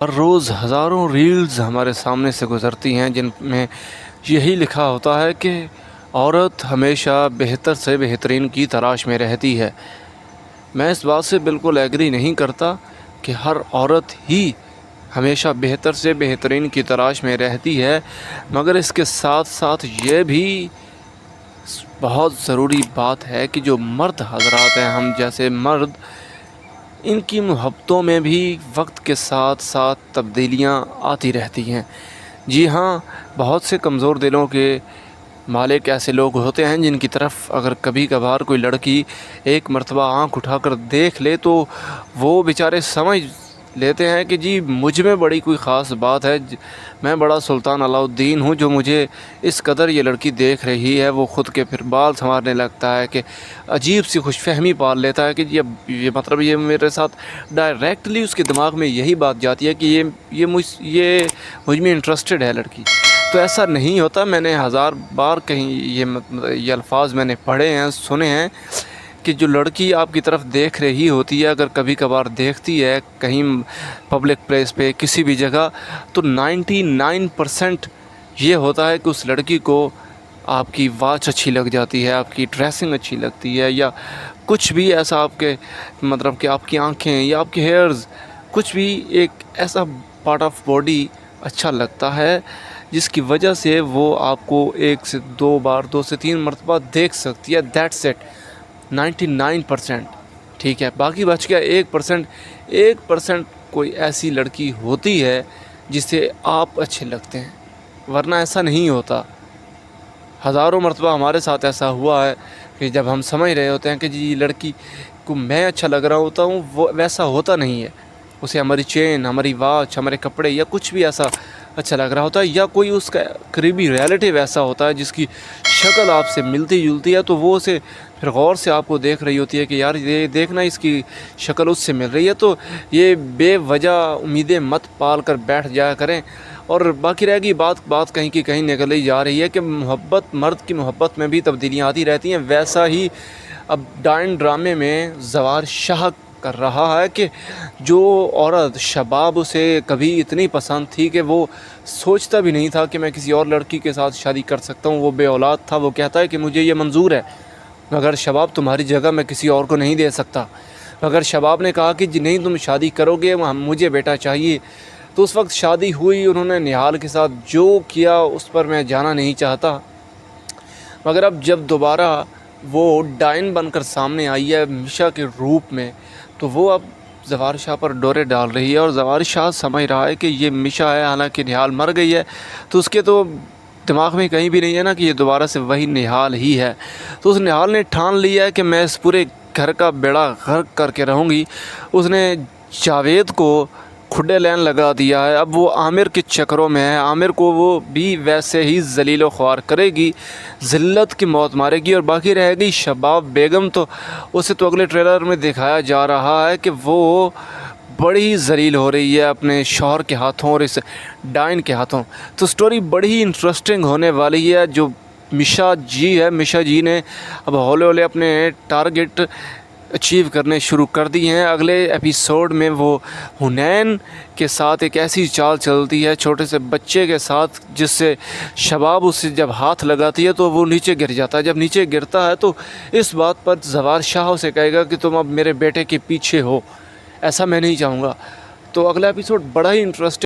हर रोज़ हज़ारों रील्स हमारे सामने से गुज़रती हैं जिन में यही लिखा होता है कि औरत हमेशा बेहतर से बेहतरीन की तलाश में रहती है। मैं इस बात से बिल्कुल एग्री नहीं करता कि हर औरत ही हमेशा बेहतर से बेहतरीन की तलाश में रहती है, मगर इसके साथ साथ ये भी बहुत ज़रूरी बात है कि जो मर्द हज़रात हैं, हम जैसे मर्द, इनकी मोहब्बतों में भी वक्त के साथ साथ तब्दीलियां आती रहती हैं। जी हाँ, बहुत से कमज़ोर दिलों के मालिक ऐसे लोग होते हैं जिनकी तरफ अगर कभी कभार कोई लड़की एक मर्तबा आँख उठाकर देख ले तो वो बेचारे समझ लेते हैं कि जी मुझ में बड़ी कोई ख़ास बात है, मैं बड़ा सुल्तान अलाउद्दीन हूँ, जो मुझे इस कदर ये लड़की देख रही है। वो ख़ुद के फिर बाल संवारने लगता है कि अजीब सी खुशफहमी पाल लेता है कि जी अब ये मतलब ये मेरे साथ डायरेक्टली उसके दिमाग में यही बात जाती है कि ये मुझ में इंटरेस्टेड है लड़की। तो ऐसा नहीं होता। मैंने हज़ार बार कहीं ये अल्फाज मैंने पढ़े हैं, सुने हैं कि जो लड़की आपकी तरफ देख रही होती है, अगर कभी कभार देखती है कहीं पब्लिक प्लेस पे किसी भी जगह, तो 99% ये होता है कि उस लड़की को आपकी वॉच अच्छी लग जाती है, आपकी ड्रेसिंग अच्छी लगती है, या कुछ भी ऐसा आपके मतलब कि आपकी आंखें या आपके हेयर्स, कुछ भी एक ऐसा पार्ट ऑफ बॉडी अच्छा लगता है जिसकी वजह से वो आपको 1 से 2 बार, 2 से 3 मरतबा देख सकती है। That's it, 99%। ठीक है, बाकी बच गया 1%। 1% कोई ऐसी लड़की होती है जिसे आप अच्छे लगते हैं, वरना ऐसा नहीं होता। हज़ारों मरतबा हमारे साथ ऐसा हुआ है कि जब हम समझ रहे होते हैं कि जी लड़की को मैं अच्छा लग रहा होता हूँ, वो वैसा होता नहीं है। उसे हमारी चेन, हमारी वॉच, हमारे कपड़े या कुछ भी ऐसा अच्छा लग रहा होता है, या कोई उसका करीबी रिलेटिव ऐसा होता है जिसकी शक्ल आपसे मिलती जुलती है, तो वो उसे फिर गौर से आपको देख रही होती है कि यार ये देखना इसकी शक्ल उससे मिल रही है, तो ये बेवजह उम्मीदें मत पाल कर बैठ जाया करें। और बाकी रह गई बात कहीं की कहीं निकल ही जा रही है कि मोहब्बत, मर्द की मोहब्बत में भी तब्दीलियाँ आती रहती हैं। वैसा ही अब डायन ड्रामे में ज़वार शाह कर रहा है कि जो औरत शबाब उसे कभी इतनी पसंद थी कि वो सोचता भी नहीं था कि मैं किसी और लड़की के साथ शादी कर सकता हूँ, वो बे औलाद था, वो कहता है कि मुझे ये मंजूर है, मगर शबाब तुम्हारी जगह मैं किसी और को नहीं दे सकता। मगर शबाब ने कहा कि जी नहीं, तुम शादी करोगे, मुझे बेटा चाहिए। तो उस वक्त शादी हुई, उन्होंने निहाल के साथ जो किया उस पर मैं जाना नहीं चाहता। मगर अब जब दोबारा वो डायन बनकर सामने आई है मिशा के रूप में, तो वो अब ज़वार शाह पर डोरे डाल रही है, और ज़वार शाह समझ रहा है कि ये मिशा है, हालांकि निहाल मर गई है, तो उसके तो दिमाग में कहीं भी नहीं है ना कि ये दोबारा से वही निहाल ही है। तो उस निहाल ने ठान लिया है कि मैं इस पूरे घर का बेड़ा गर्क करके रहूँगी। उसने जावेद को खुडे लैन लगा दिया है। अब वो आमिर के चक्करों में है, आमिर को वो भी वैसे ही ज़लील ख्वार करेगी, ज़िल्लत की मौत मारेगी। और बाकी रह गई शबाब बेगम, तो उसे तो अगले ट्रेलर में दिखाया जा रहा है कि वो बड़ी ज़लील हो रही है अपने शौहर के हाथों और इस डायन के हाथों। तो स्टोरी बड़ी इंटरेस्टिंग होने वाली है। जो मिशा जी ने अब हौले हौले अपने टारगेट अचीव करने शुरू कर दी हैं। अगले एपिसोड में वो हुनैन के साथ एक ऐसी चाल चलती है छोटे से बच्चे के साथ, जिससे शबाब उससे जब हाथ लगाती है तो वो नीचे गिर जाता है। जब नीचे गिरता है तो इस बात पर ज़वार शाह उसे कहेगा कि तुम अब मेरे बेटे के पीछे हो, ऐसा मैं नहीं चाहूँगा। तो अगला एपिसोड बड़ा ही इंटरेस्टिंग